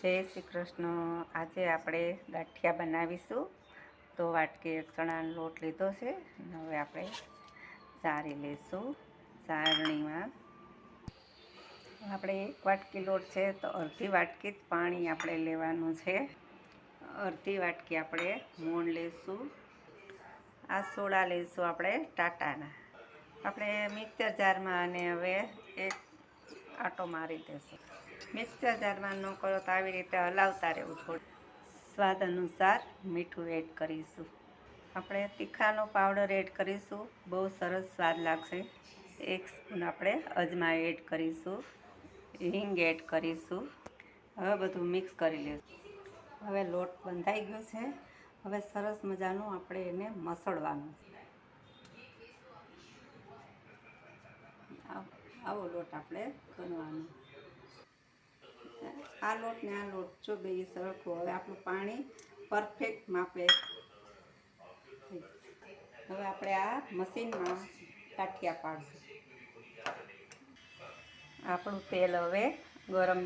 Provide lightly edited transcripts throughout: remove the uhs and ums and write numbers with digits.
જય શ્રી કૃષ્ણ. આજે આપણે ગાંઠિયા બનાવીશું. તો વાટકી એક ચણાનો લોટ લીધો છે. હવે આપણે ચારી લઈશું. ચારણીમાં આપણે 1 વાટકી લોટ છે તો અડધી વાટકી જ પાણી આપણે લેવાનું છે. અડધી વાટકી આપણે મોણ લઈશું. આ સોડા લઈશું આપણે ટાટાના. આપણે મિક્સર જારમાં અને હવે એક આટો મારી દઈશું. મિક્સર જારમાં ન કરો તો આવી રીતે હલાવતા રહેવું. થોડું સ્વાદ અનુસાર મીઠું એડ કરીશું. આપણે તીખાનો પાવડર એડ કરીશું. બહુ સરસ સ્વાદ લાગશે. 1 સ્પૂન આપણે અજમા એડ કરીશું. હિંગ એડ કરીશું. હવે બધું મિક્સ કરી લઈશું. હવે લોટ બંધાઈ ગયો છે. હવે સરસ મજાનું આપણે એને મસળવાનું. આવો લોટ આપણે કરવાનો. આ લોટ ને આ લોટ જો બે સરખું. હવે આપણું પાણી પરફેક્ટ માપે. હવે આપણે આ મશીનમાં ગાંઠિયા પાડશું. આપણું તેલ હવે ગરમ.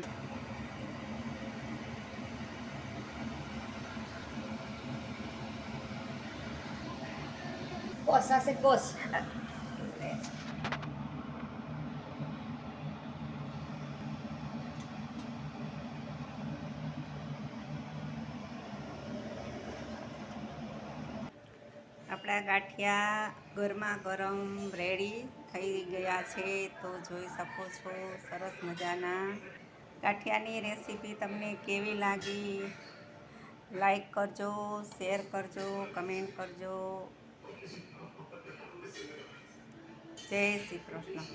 કોસ હશે કોસ. આપણા ગાંઠિયા ગરમા ગરમ રેડી થઈ ગયા છે. તો જોઈ શકો છો સરસ મજાના. ગાંઠિયાની રેસીપી તમને કેવી લાગી? લાઈક કરજો, શેર કરજો, કમેન્ટ કરજો. જય શ્રી કૃષ્ણ.